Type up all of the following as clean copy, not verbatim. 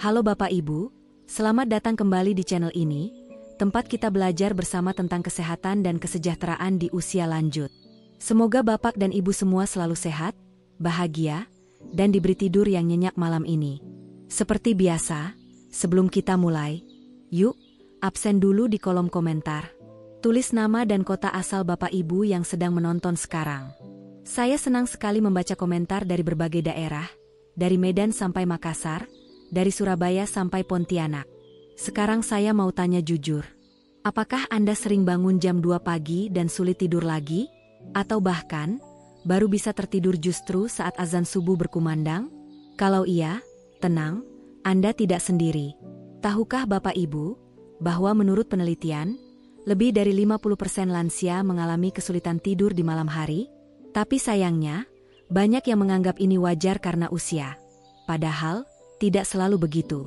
Halo Bapak Ibu, selamat datang kembali di channel ini, tempat kita belajar bersama tentang kesehatan dan kesejahteraan di usia lanjut. Semoga Bapak dan Ibu semua selalu sehat, bahagia, dan diberi tidur yang nyenyak malam ini. Seperti biasa, sebelum kita mulai, yuk, absen dulu di kolom komentar. Tulis nama dan kota asal Bapak Ibu yang sedang menonton sekarang. Saya senang sekali membaca komentar dari berbagai daerah, dari Medan sampai Makassar, dari Surabaya sampai Pontianak. Sekarang saya mau tanya jujur. Apakah Anda sering bangun jam 2 pagi dan sulit tidur lagi? Atau bahkan, baru bisa tertidur justru saat azan subuh berkumandang? Kalau iya, tenang, Anda tidak sendiri. Tahukah Bapak Ibu, bahwa menurut penelitian, lebih dari 50% lansia mengalami kesulitan tidur di malam hari? Tapi sayangnya, banyak yang menganggap ini wajar karena usia. Padahal, tidak selalu begitu.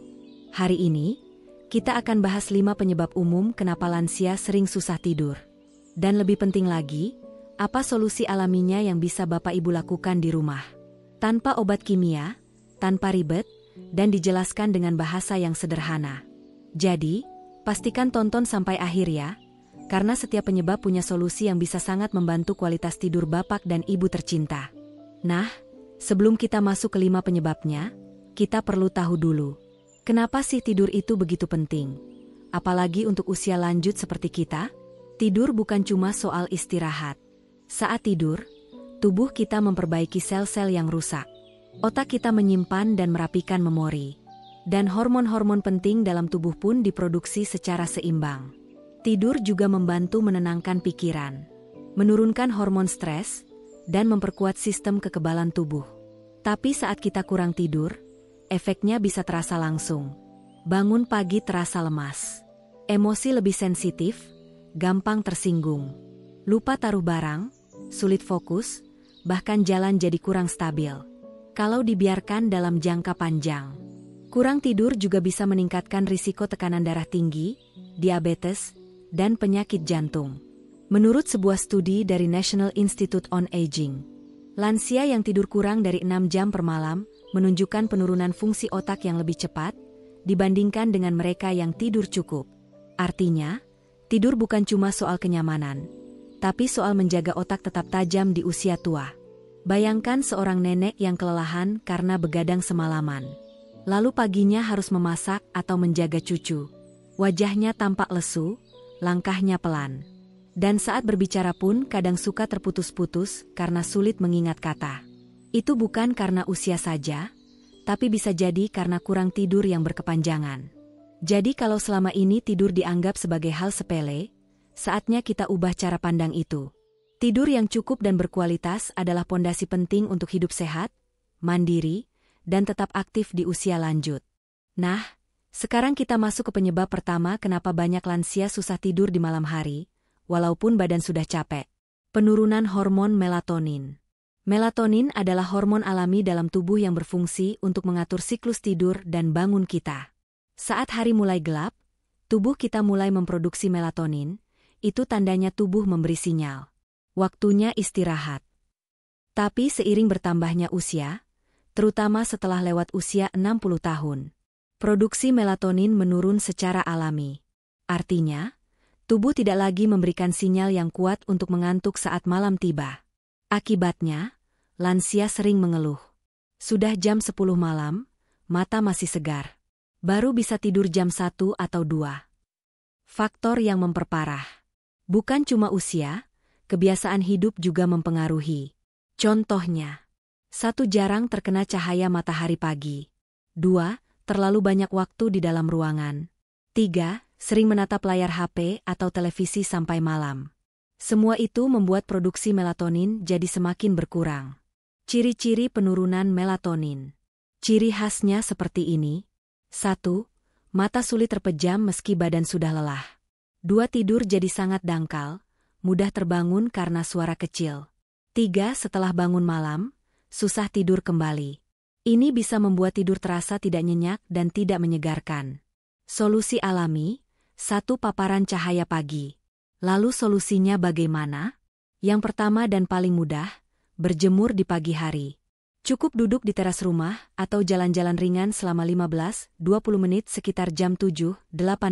Hari ini, kita akan bahas 5 penyebab umum kenapa lansia sering susah tidur. Dan lebih penting lagi, apa solusi alaminya yang bisa Bapak Ibu lakukan di rumah. Tanpa obat kimia, tanpa ribet, dan dijelaskan dengan bahasa yang sederhana. Jadi, pastikan tonton sampai akhir ya, karena setiap penyebab punya solusi yang bisa sangat membantu kualitas tidur Bapak dan Ibu tercinta. Nah, sebelum kita masuk ke 5 penyebabnya, kita perlu tahu dulu, kenapa sih tidur itu begitu penting? Apalagi untuk usia lanjut seperti kita, tidur bukan cuma soal istirahat. Saat tidur, tubuh kita memperbaiki sel-sel yang rusak. Otak kita menyimpan dan merapikan memori. Dan hormon-hormon penting dalam tubuh pun diproduksi secara seimbang. Tidur juga membantu menenangkan pikiran, menurunkan hormon stres, dan memperkuat sistem kekebalan tubuh. Tapi saat kita kurang tidur, efeknya bisa terasa langsung. Bangun pagi terasa lemas. Emosi lebih sensitif, gampang tersinggung. Lupa taruh barang, sulit fokus, bahkan jalan jadi kurang stabil. Kalau dibiarkan dalam jangka panjang. Kurang tidur juga bisa meningkatkan risiko tekanan darah tinggi, diabetes, dan penyakit jantung. Menurut sebuah studi dari National Institute on Aging, lansia yang tidur kurang dari 6 jam per malam menunjukkan penurunan fungsi otak yang lebih cepat dibandingkan dengan mereka yang tidur cukup. Artinya, tidur bukan cuma soal kenyamanan, tapi soal menjaga otak tetap tajam di usia tua. Bayangkan seorang nenek yang kelelahan karena begadang semalaman. Lalu paginya harus memasak atau menjaga cucu. Wajahnya tampak lesu, langkahnya pelan. Dan saat berbicara pun kadang suka terputus-putus karena sulit mengingat kata. Itu bukan karena usia saja, tapi bisa jadi karena kurang tidur yang berkepanjangan. Jadi kalau selama ini tidur dianggap sebagai hal sepele, saatnya kita ubah cara pandang itu. Tidur yang cukup dan berkualitas adalah pondasi penting untuk hidup sehat, mandiri, dan tetap aktif di usia lanjut. Nah, sekarang kita masuk ke penyebab pertama kenapa banyak lansia susah tidur di malam hari, walaupun badan sudah capek. Penurunan hormon melatonin. Melatonin adalah hormon alami dalam tubuh yang berfungsi untuk mengatur siklus tidur dan bangun kita. Saat hari mulai gelap, tubuh kita mulai memproduksi melatonin, itu tandanya tubuh memberi sinyal. Waktunya istirahat. Tapi seiring bertambahnya usia, terutama setelah lewat usia 60 tahun, produksi melatonin menurun secara alami. Artinya, tubuh tidak lagi memberikan sinyal yang kuat untuk mengantuk saat malam tiba. Akibatnya, lansia sering mengeluh. Sudah jam 10 malam, mata masih segar. Baru bisa tidur jam 1 atau 2. Faktor yang memperparah. Bukan cuma usia, kebiasaan hidup juga mempengaruhi. Contohnya, 1. Jarang terkena cahaya matahari pagi. 2. Terlalu banyak waktu di dalam ruangan. 3. Sering menatap layar HP atau televisi sampai malam. Semua itu membuat produksi melatonin jadi semakin berkurang. Ciri-ciri penurunan melatonin. Ciri khasnya seperti ini. 1. Mata sulit terpejam meski badan sudah lelah. 2. Tidur jadi sangat dangkal, mudah terbangun karena suara kecil. 3. Setelah bangun malam, susah tidur kembali. Ini bisa membuat tidur terasa tidak nyenyak dan tidak menyegarkan. Solusi alami, 1. Paparan cahaya pagi. Lalu solusinya bagaimana? Yang pertama dan paling mudah, berjemur di pagi hari. Cukup duduk di teras rumah atau jalan-jalan ringan selama 15-20 menit sekitar jam 7-8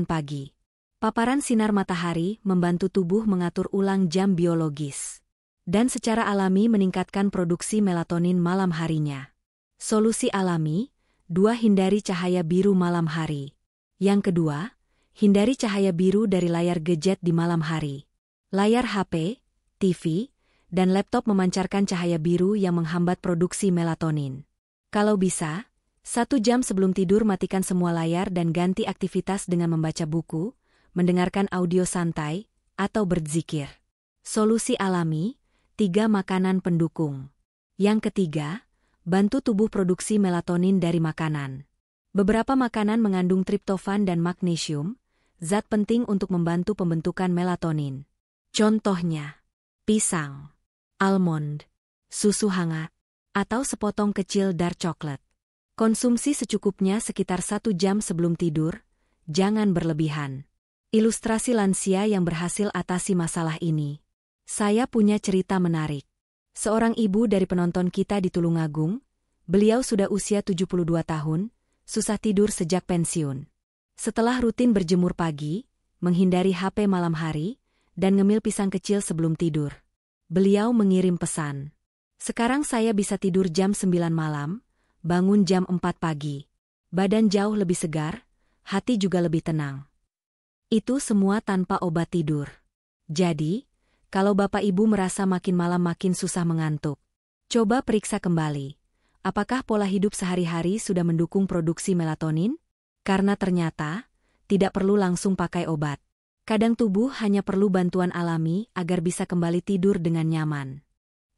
pagi. Paparan sinar matahari membantu tubuh mengatur ulang jam biologis dan secara alami meningkatkan produksi melatonin malam harinya. Solusi alami, 2. Hindari cahaya biru malam hari. Yang kedua, hindari cahaya biru dari layar gadget di malam hari. Layar HP, TV, dan laptop memancarkan cahaya biru yang menghambat produksi melatonin. Kalau bisa, 1 jam sebelum tidur matikan semua layar dan ganti aktivitas dengan membaca buku, mendengarkan audio santai, atau berzikir. Solusi alami, 3. Makanan pendukung. Yang ketiga, bantu tubuh produksi melatonin dari makanan. Beberapa makanan mengandung triptofan dan magnesium, zat penting untuk membantu pembentukan melatonin. Contohnya, pisang, almond, susu hangat, atau sepotong kecil dark chocolate. Konsumsi secukupnya sekitar 1 jam sebelum tidur, jangan berlebihan. Ilustrasi lansia yang berhasil atasi masalah ini. Saya punya cerita menarik. Seorang ibu dari penonton kita di Tulungagung, beliau sudah usia 72 tahun, susah tidur sejak pensiun. Setelah rutin berjemur pagi, menghindari HP malam hari, dan ngemil pisang kecil sebelum tidur, beliau mengirim pesan. Sekarang saya bisa tidur jam 9 malam, bangun jam 4 pagi. Badan jauh lebih segar, hati juga lebih tenang. Itu semua tanpa obat tidur. Jadi, kalau Bapak Ibu merasa makin malam makin susah mengantuk, coba periksa kembali. Apakah pola hidup sehari-hari sudah mendukung produksi melatonin? Karena ternyata, tidak perlu langsung pakai obat. Kadang tubuh hanya perlu bantuan alami agar bisa kembali tidur dengan nyaman.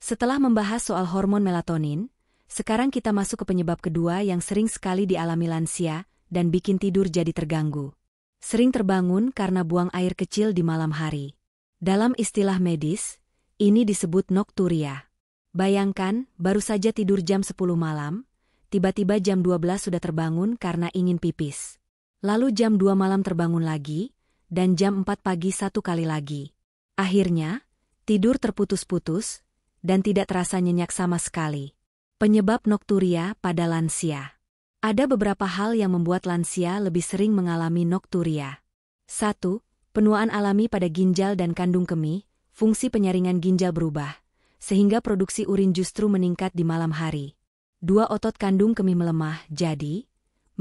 Setelah membahas soal hormon melatonin, sekarang kita masuk ke penyebab kedua yang sering sekali dialami lansia dan bikin tidur jadi terganggu. Sering terbangun karena buang air kecil di malam hari. Dalam istilah medis, ini disebut nokturia. Bayangkan, baru saja tidur jam 10 malam, tiba-tiba jam 12 sudah terbangun karena ingin pipis. Lalu jam 2 malam terbangun lagi, dan jam 4 pagi 1 kali lagi. Akhirnya, tidur terputus-putus, dan tidak terasa nyenyak sama sekali. Penyebab nokturia pada lansia. Ada beberapa hal yang membuat lansia lebih sering mengalami nokturia. 1. Penuaan alami pada ginjal dan kandung kemih, fungsi penyaringan ginjal berubah, sehingga produksi urin justru meningkat di malam hari. 2. Otot kandung kemih melemah, jadi,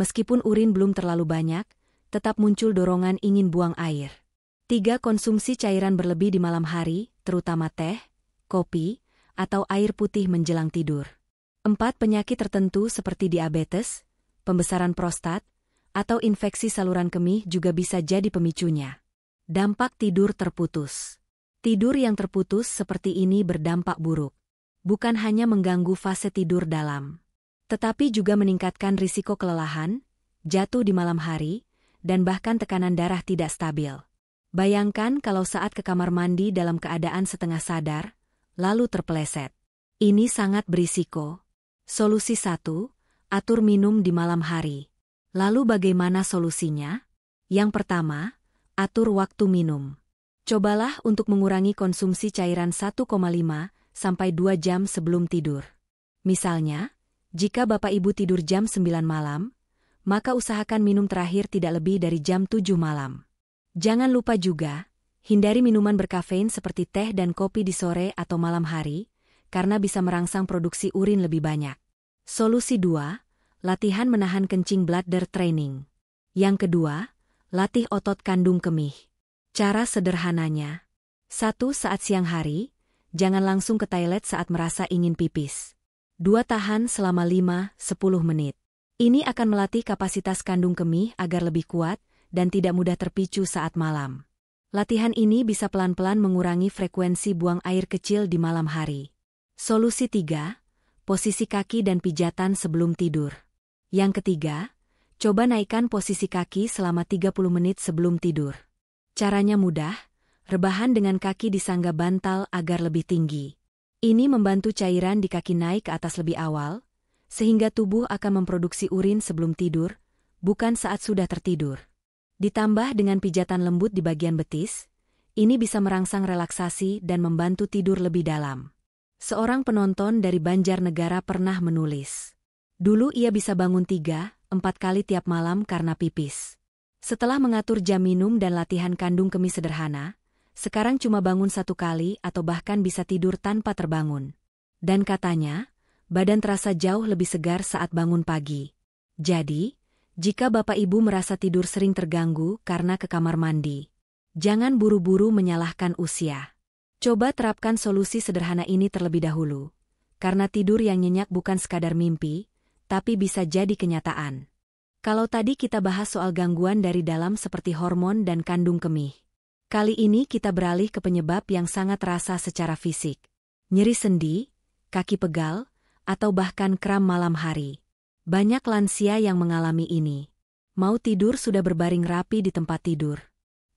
meskipun urin belum terlalu banyak, tetap muncul dorongan ingin buang air. 3. Konsumsi cairan berlebih di malam hari, terutama teh, kopi, atau air putih menjelang tidur. 4. Penyakit tertentu seperti diabetes, pembesaran prostat, atau infeksi saluran kemih juga bisa jadi pemicunya. Dampak tidur terputus. Tidur yang terputus seperti ini berdampak buruk. Bukan hanya mengganggu fase tidur dalam, tetapi juga meningkatkan risiko kelelahan, jatuh di malam hari, dan bahkan tekanan darah tidak stabil. Bayangkan kalau saat ke kamar mandi dalam keadaan setengah sadar, lalu terpeleset. Ini sangat berisiko. Solusi 1, atur minum di malam hari. Lalu bagaimana solusinya? Yang pertama, atur waktu minum. Cobalah untuk mengurangi konsumsi cairan 1,5 sampai 2 jam sebelum tidur. Misalnya, jika Bapak Ibu tidur jam 9 malam, maka usahakan minum terakhir tidak lebih dari jam 7 malam. Jangan lupa juga, hindari minuman berkafein seperti teh dan kopi di sore atau malam hari, karena bisa merangsang produksi urin lebih banyak. Solusi 2, latihan menahan kencing bladder training. Yang kedua, latih otot kandung kemih. Cara sederhananya. 1. Saat siang hari, jangan langsung ke toilet saat merasa ingin pipis. 2. Tahan selama 5-10 menit. Ini akan melatih kapasitas kandung kemih agar lebih kuat dan tidak mudah terpicu saat malam. Latihan ini bisa pelan-pelan mengurangi frekuensi buang air kecil di malam hari. Solusi 3, posisi kaki dan pijatan sebelum tidur. Yang ketiga, coba naikkan posisi kaki selama 30 menit sebelum tidur. Caranya mudah, rebahan dengan kaki disangga bantal agar lebih tinggi. Ini membantu cairan di kaki naik ke atas lebih awal, sehingga tubuh akan memproduksi urin sebelum tidur, bukan saat sudah tertidur. Ditambah dengan pijatan lembut di bagian betis, ini bisa merangsang relaksasi dan membantu tidur lebih dalam. Seorang penonton dari Banjarnegara pernah menulis. Dulu ia bisa bangun 3-4 kali tiap malam karena pipis. Setelah mengatur jam minum dan latihan kandung kemih sederhana, sekarang cuma bangun 1 kali atau bahkan bisa tidur tanpa terbangun. Dan katanya, badan terasa jauh lebih segar saat bangun pagi. Jadi, jika Bapak Ibu merasa tidur sering terganggu karena ke kamar mandi, jangan buru-buru menyalahkan usia. Coba terapkan solusi sederhana ini terlebih dahulu, karena tidur yang nyenyak bukan sekadar mimpi, tapi bisa jadi kenyataan. Kalau tadi kita bahas soal gangguan dari dalam seperti hormon dan kandung kemih. Kali ini kita beralih ke penyebab yang sangat terasa secara fisik. Nyeri sendi, kaki pegal, atau bahkan kram malam hari. Banyak lansia yang mengalami ini. Mau tidur sudah berbaring rapi di tempat tidur.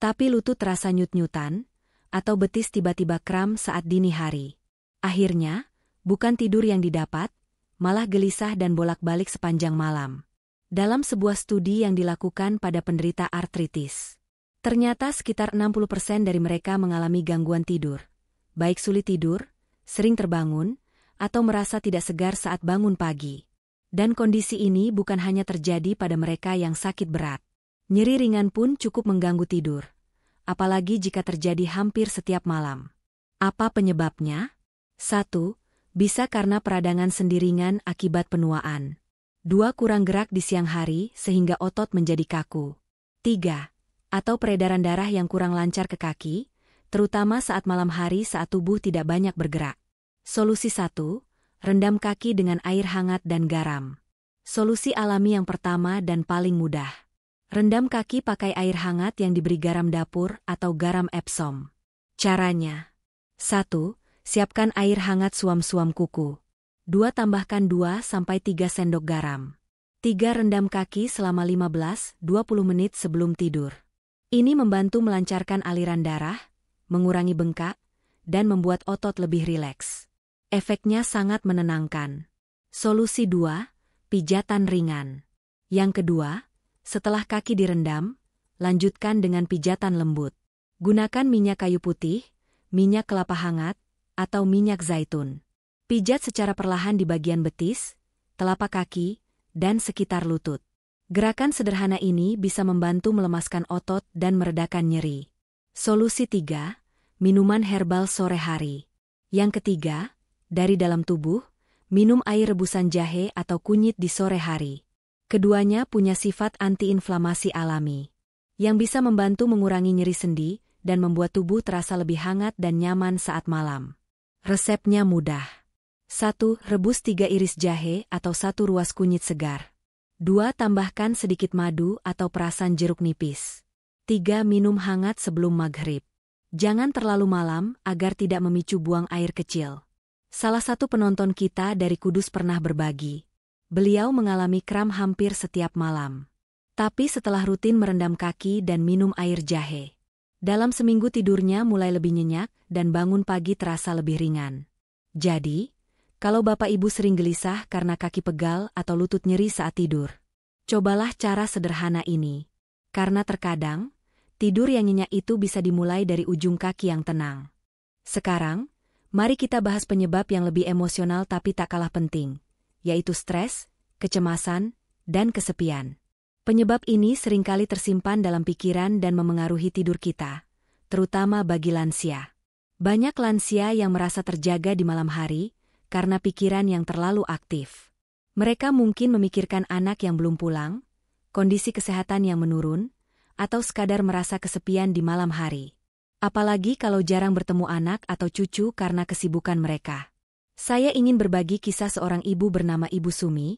Tapi lutut terasa nyut-nyutan, atau betis tiba-tiba kram saat dini hari. Akhirnya, bukan tidur yang didapat, malah gelisah dan bolak-balik sepanjang malam. Dalam sebuah studi yang dilakukan pada penderita artritis, ternyata sekitar 60% dari mereka mengalami gangguan tidur, baik sulit tidur, sering terbangun, atau merasa tidak segar saat bangun pagi. Dan kondisi ini bukan hanya terjadi pada mereka yang sakit berat. Nyeri ringan pun cukup mengganggu tidur, apalagi jika terjadi hampir setiap malam. Apa penyebabnya? 1. Bisa karena peradangan sendi ringan akibat penuaan. 2. Kurang gerak di siang hari sehingga otot menjadi kaku. 3. Atau peredaran darah yang kurang lancar ke kaki, terutama saat malam hari saat tubuh tidak banyak bergerak. Solusi 1. Rendam kaki dengan air hangat dan garam. Solusi alami yang pertama dan paling mudah. Rendam kaki pakai air hangat yang diberi garam dapur atau garam Epsom. Caranya: 1. Siapkan air hangat suam-suam kuku. 2. Tambahkan 2-3 sendok garam. 3. Rendam kaki selama 15-20 menit sebelum tidur. Ini membantu melancarkan aliran darah, mengurangi bengkak, dan membuat otot lebih rileks. Efeknya sangat menenangkan. Solusi 2. Pijatan ringan. Yang kedua, setelah kaki direndam, lanjutkan dengan pijatan lembut. Gunakan minyak kayu putih, minyak kelapa hangat, atau minyak zaitun. Pijat secara perlahan di bagian betis, telapak kaki, dan sekitar lutut. Gerakan sederhana ini bisa membantu melemaskan otot dan meredakan nyeri. Solusi 3. Minuman herbal sore hari. Yang ketiga, dari dalam tubuh, minum air rebusan jahe atau kunyit di sore hari. Keduanya punya sifat antiinflamasi alami, yang bisa membantu mengurangi nyeri sendi dan membuat tubuh terasa lebih hangat dan nyaman saat malam. Resepnya mudah. 1. Rebus 3 iris jahe atau 1 ruas kunyit segar. 2. Tambahkan sedikit madu atau perasan jeruk nipis. 3. Minum hangat sebelum maghrib. Jangan terlalu malam agar tidak memicu buang air kecil. Salah satu penonton kita dari Kudus pernah berbagi. Beliau mengalami kram hampir setiap malam. Tapi setelah rutin merendam kaki dan minum air jahe, dalam seminggu tidurnya mulai lebih nyenyak dan bangun pagi terasa lebih ringan. Jadi, kalau Bapak Ibu sering gelisah karena kaki pegal atau lutut nyeri saat tidur, cobalah cara sederhana ini. Karena terkadang, tidur yang nyenyak itu bisa dimulai dari ujung kaki yang tenang. Sekarang, mari kita bahas penyebab yang lebih emosional tapi tak kalah penting, yaitu stres, kecemasan, dan kesepian. Penyebab ini seringkali tersimpan dalam pikiran dan memengaruhi tidur kita, terutama bagi lansia. Banyak lansia yang merasa terjaga di malam hari karena pikiran yang terlalu aktif. Mereka mungkin memikirkan anak yang belum pulang, kondisi kesehatan yang menurun, atau sekadar merasa kesepian di malam hari. Apalagi kalau jarang bertemu anak atau cucu karena kesibukan mereka. Saya ingin berbagi kisah seorang ibu bernama Ibu Sumi,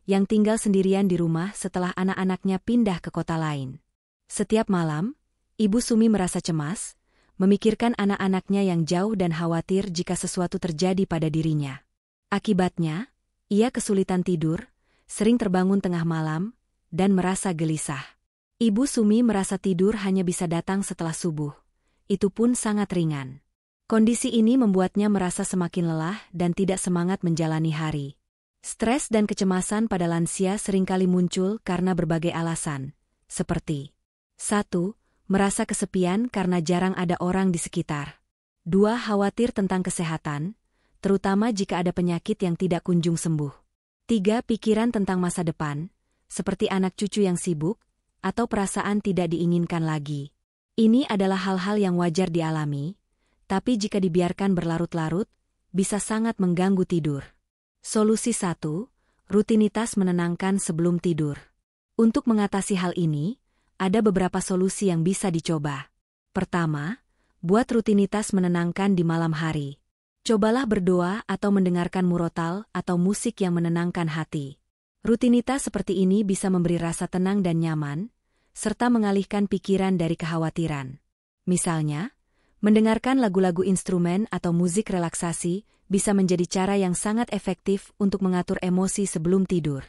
yang tinggal sendirian di rumah setelah anak-anaknya pindah ke kota lain. Setiap malam, Ibu Sumi merasa cemas, memikirkan anak-anaknya yang jauh dan khawatir jika sesuatu terjadi pada dirinya. Akibatnya, ia kesulitan tidur, sering terbangun tengah malam, dan merasa gelisah. Ibu Sumi merasa tidur hanya bisa datang setelah subuh. Itu pun sangat ringan. Kondisi ini membuatnya merasa semakin lelah dan tidak semangat menjalani hari. Stres dan kecemasan pada lansia seringkali muncul karena berbagai alasan, seperti 1. Merasa kesepian karena jarang ada orang di sekitar. 2. Khawatir tentang kesehatan, terutama jika ada penyakit yang tidak kunjung sembuh. 3. Pikiran tentang masa depan, seperti anak cucu yang sibuk, atau perasaan tidak diinginkan lagi. Ini adalah hal-hal yang wajar dialami, tapi jika dibiarkan berlarut-larut, bisa sangat mengganggu tidur. Solusi 1. Rutinitas menenangkan sebelum tidur. Untuk mengatasi hal ini, ada beberapa solusi yang bisa dicoba. Pertama, buat rutinitas menenangkan di malam hari. Cobalah berdoa atau mendengarkan murotal atau musik yang menenangkan hati. Rutinitas seperti ini bisa memberi rasa tenang dan nyaman, serta mengalihkan pikiran dari kekhawatiran. Misalnya, mendengarkan lagu-lagu instrumen atau musik relaksasi bisa menjadi cara yang sangat efektif untuk mengatur emosi sebelum tidur.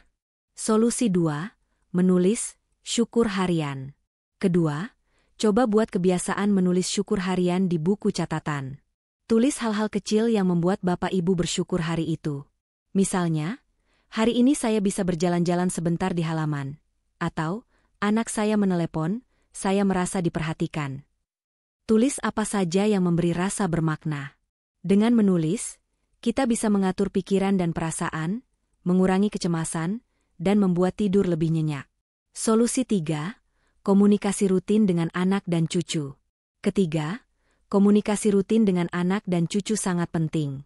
Solusi 2. Menulis syukur harian. Kedua, coba buat kebiasaan menulis syukur harian di buku catatan. Tulis hal-hal kecil yang membuat Bapak Ibu bersyukur hari itu. Misalnya, hari ini saya bisa berjalan-jalan sebentar di halaman. Atau, anak saya menelepon, saya merasa diperhatikan. Tulis apa saja yang memberi rasa bermakna. Dengan menulis, kita bisa mengatur pikiran dan perasaan, mengurangi kecemasan, dan membuat tidur lebih nyenyak. Solusi 3. Komunikasi rutin dengan anak dan cucu. Ketiga, komunikasi rutin dengan anak dan cucu sangat penting.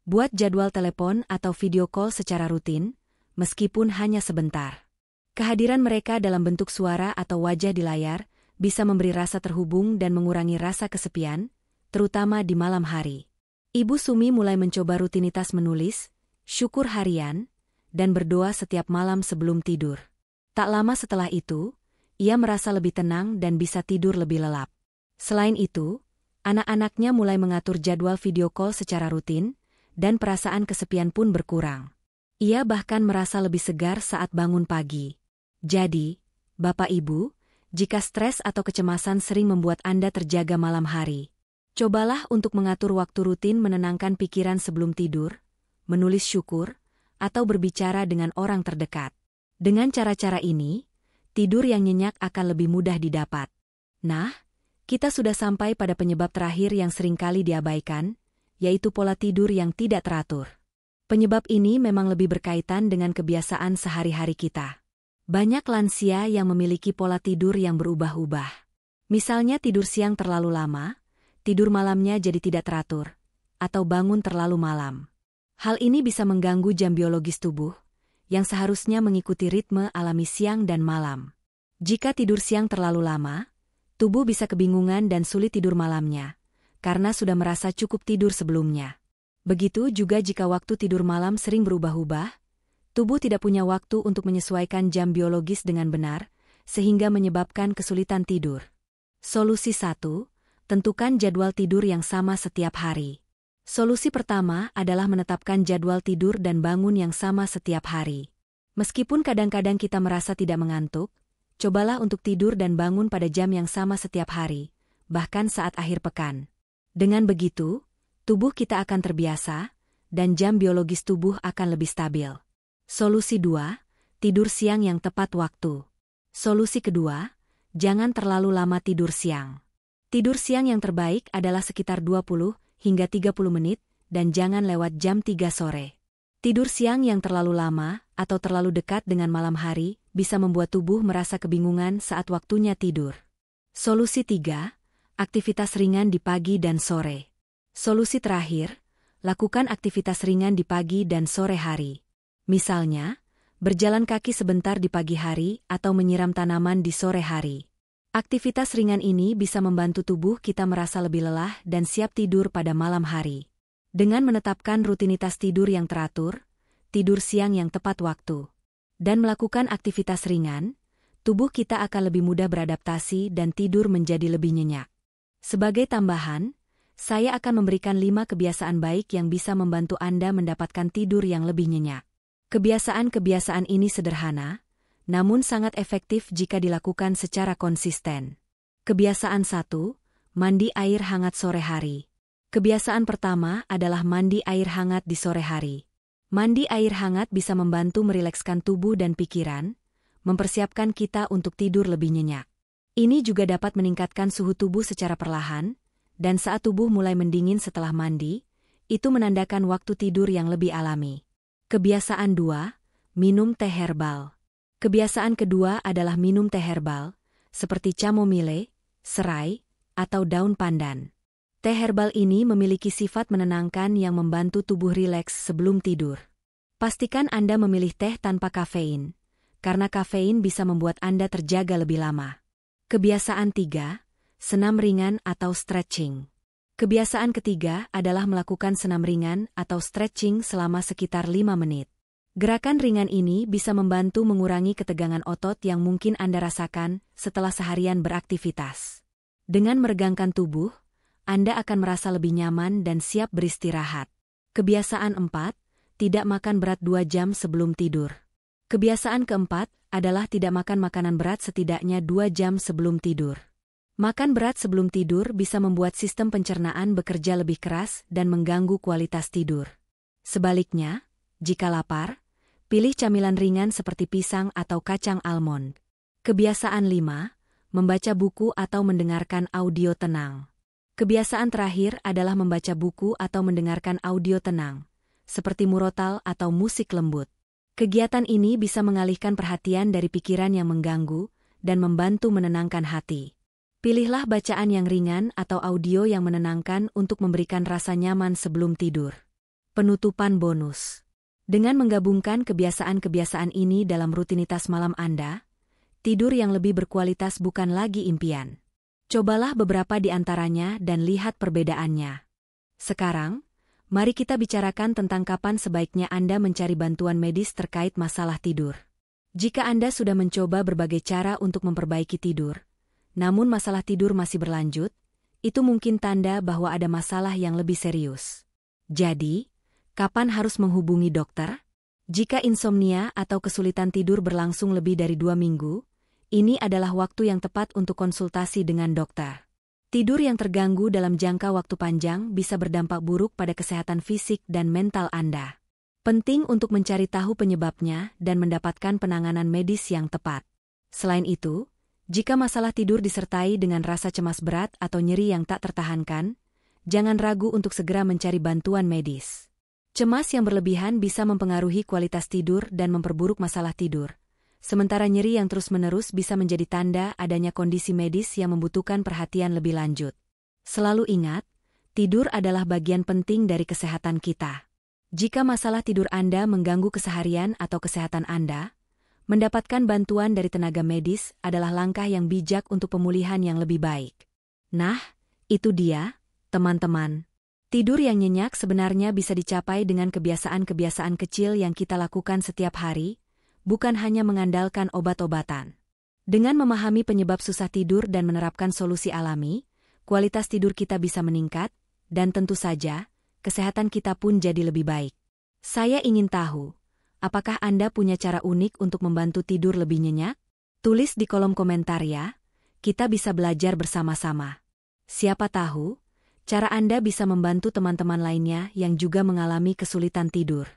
Buat jadwal telepon atau video call secara rutin, meskipun hanya sebentar. Kehadiran mereka dalam bentuk suara atau wajah di layar bisa memberi rasa terhubung dan mengurangi rasa kesepian, terutama di malam hari. Ibu Sumi mulai mencoba rutinitas menulis syukur harian dan berdoa setiap malam sebelum tidur. Tak lama setelah itu, ia merasa lebih tenang dan bisa tidur lebih lelap. Selain itu, anak-anaknya mulai mengatur jadwal video call secara rutin, dan perasaan kesepian pun berkurang. Ia bahkan merasa lebih segar saat bangun pagi. Jadi, Bapak Ibu, jika stres atau kecemasan sering membuat Anda terjaga malam hari, cobalah untuk mengatur waktu rutin menenangkan pikiran sebelum tidur, menulis syukur, atau berbicara dengan orang terdekat. Dengan cara-cara ini, tidur yang nyenyak akan lebih mudah didapat. Nah, kita sudah sampai pada penyebab terakhir yang seringkali diabaikan, yaitu pola tidur yang tidak teratur. Penyebab ini memang lebih berkaitan dengan kebiasaan sehari-hari kita. Banyak lansia yang memiliki pola tidur yang berubah-ubah. Misalnya tidur siang terlalu lama, tidur malamnya jadi tidak teratur, atau bangun terlalu malam. Hal ini bisa mengganggu jam biologis tubuh, yang seharusnya mengikuti ritme alami siang dan malam. Jika tidur siang terlalu lama, tubuh bisa kebingungan dan sulit tidur malamnya, karena sudah merasa cukup tidur sebelumnya. Begitu juga jika waktu tidur malam sering berubah-ubah, tubuh tidak punya waktu untuk menyesuaikan jam biologis dengan benar, sehingga menyebabkan kesulitan tidur. Solusi 1. Tentukan jadwal tidur yang sama setiap hari. Solusi pertama adalah menetapkan jadwal tidur dan bangun yang sama setiap hari. Meskipun kadang-kadang kita merasa tidak mengantuk, cobalah untuk tidur dan bangun pada jam yang sama setiap hari, bahkan saat akhir pekan. Dengan begitu, tubuh kita akan terbiasa, dan jam biologis tubuh akan lebih stabil. Solusi 2. Tidur siang yang tepat waktu. Solusi kedua, jangan terlalu lama tidur siang. Tidur siang yang terbaik adalah sekitar 20 hingga 30 menit, dan jangan lewat jam 3 sore. Tidur siang yang terlalu lama atau terlalu dekat dengan malam hari bisa membuat tubuh merasa kebingungan saat waktunya tidur. Solusi 3. Aktivitas ringan di pagi dan sore. Solusi terakhir, lakukan aktivitas ringan di pagi dan sore hari. Misalnya, berjalan kaki sebentar di pagi hari atau menyiram tanaman di sore hari. Aktivitas ringan ini bisa membantu tubuh kita merasa lebih lelah dan siap tidur pada malam hari. Dengan menetapkan rutinitas tidur yang teratur, tidur siang yang tepat waktu, dan melakukan aktivitas ringan, tubuh kita akan lebih mudah beradaptasi dan tidur menjadi lebih nyenyak. Sebagai tambahan, saya akan memberikan 5 kebiasaan baik yang bisa membantu Anda mendapatkan tidur yang lebih nyenyak. Kebiasaan-kebiasaan ini sederhana, namun sangat efektif jika dilakukan secara konsisten. Kebiasaan 1. Mandi air hangat sore hari. Kebiasaan pertama adalah mandi air hangat di sore hari. Mandi air hangat bisa membantu merilekskan tubuh dan pikiran, mempersiapkan kita untuk tidur lebih nyenyak. Ini juga dapat meningkatkan suhu tubuh secara perlahan, dan saat tubuh mulai mendingin setelah mandi, itu menandakan waktu tidur yang lebih alami. Kebiasaan 2, minum teh herbal. Kebiasaan kedua adalah minum teh herbal, seperti chamomile, serai, atau daun pandan. Teh herbal ini memiliki sifat menenangkan yang membantu tubuh rileks sebelum tidur. Pastikan Anda memilih teh tanpa kafein, karena kafein bisa membuat Anda terjaga lebih lama. Kebiasaan 3, senam ringan atau stretching. Kebiasaan ketiga adalah melakukan senam ringan atau stretching selama sekitar 5 menit. Gerakan ringan ini bisa membantu mengurangi ketegangan otot yang mungkin Anda rasakan setelah seharian beraktivitas. Dengan meregangkan tubuh, Anda akan merasa lebih nyaman dan siap beristirahat. Kebiasaan 4, tidak makan berat 2 jam sebelum tidur. Kebiasaan keempat adalah tidak makan makanan berat setidaknya 2 jam sebelum tidur. Makan berat sebelum tidur bisa membuat sistem pencernaan bekerja lebih keras dan mengganggu kualitas tidur. Sebaliknya, jika lapar, pilih camilan ringan seperti pisang atau kacang almond. Kebiasaan 5, membaca buku atau mendengarkan audio tenang. Kebiasaan terakhir adalah membaca buku atau mendengarkan audio tenang, seperti murotal atau musik lembut. Kegiatan ini bisa mengalihkan perhatian dari pikiran yang mengganggu dan membantu menenangkan hati. Pilihlah bacaan yang ringan atau audio yang menenangkan untuk memberikan rasa nyaman sebelum tidur. Penutupan bonus. Dengan menggabungkan kebiasaan-kebiasaan ini dalam rutinitas malam Anda, tidur yang lebih berkualitas bukan lagi impian. Cobalah beberapa di antaranya dan lihat perbedaannya. Sekarang, mari kita bicarakan tentang kapan sebaiknya Anda mencari bantuan medis terkait masalah tidur. Jika Anda sudah mencoba berbagai cara untuk memperbaiki tidur, namun masalah tidur masih berlanjut, itu mungkin tanda bahwa ada masalah yang lebih serius. Jadi, kapan harus menghubungi dokter? Jika insomnia atau kesulitan tidur berlangsung lebih dari 2 minggu, ini adalah waktu yang tepat untuk konsultasi dengan dokter. Tidur yang terganggu dalam jangka waktu panjang bisa berdampak buruk pada kesehatan fisik dan mental Anda. Penting untuk mencari tahu penyebabnya dan mendapatkan penanganan medis yang tepat. Selain itu, jika masalah tidur disertai dengan rasa cemas berat atau nyeri yang tak tertahankan, jangan ragu untuk segera mencari bantuan medis. Cemas yang berlebihan bisa mempengaruhi kualitas tidur dan memperburuk masalah tidur. Sementara nyeri yang terus-menerus bisa menjadi tanda adanya kondisi medis yang membutuhkan perhatian lebih lanjut. Selalu ingat, tidur adalah bagian penting dari kesehatan kita. Jika masalah tidur Anda mengganggu keseharian atau kesehatan Anda, mendapatkan bantuan dari tenaga medis adalah langkah yang bijak untuk pemulihan yang lebih baik. Nah, itu dia, teman-teman. Tidur yang nyenyak sebenarnya bisa dicapai dengan kebiasaan-kebiasaan kecil yang kita lakukan setiap hari, bukan hanya mengandalkan obat-obatan. Dengan memahami penyebab susah tidur dan menerapkan solusi alami, kualitas tidur kita bisa meningkat, dan tentu saja, kesehatan kita pun jadi lebih baik. Saya ingin tahu, apakah Anda punya cara unik untuk membantu tidur lebih nyenyak? Tulis di kolom komentar ya, kita bisa belajar bersama-sama. Siapa tahu, cara Anda bisa membantu teman-teman lainnya yang juga mengalami kesulitan tidur.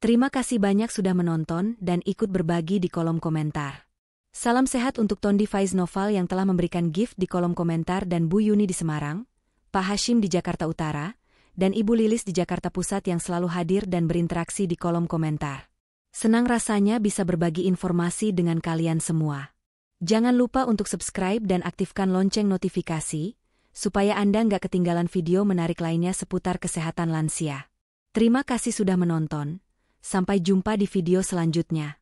Terima kasih banyak sudah menonton dan ikut berbagi di kolom komentar. Salam sehat untuk Tondi Faiz Noval yang telah memberikan gift di kolom komentar dan Bu Yuni di Semarang, Pak Hashim di Jakarta Utara, dan Ibu Lilis di Jakarta Pusat yang selalu hadir dan berinteraksi di kolom komentar. Senang rasanya bisa berbagi informasi dengan kalian semua. Jangan lupa untuk subscribe dan aktifkan lonceng notifikasi, supaya Anda nggak ketinggalan video menarik lainnya seputar kesehatan lansia. Terima kasih sudah menonton. Sampai jumpa di video selanjutnya.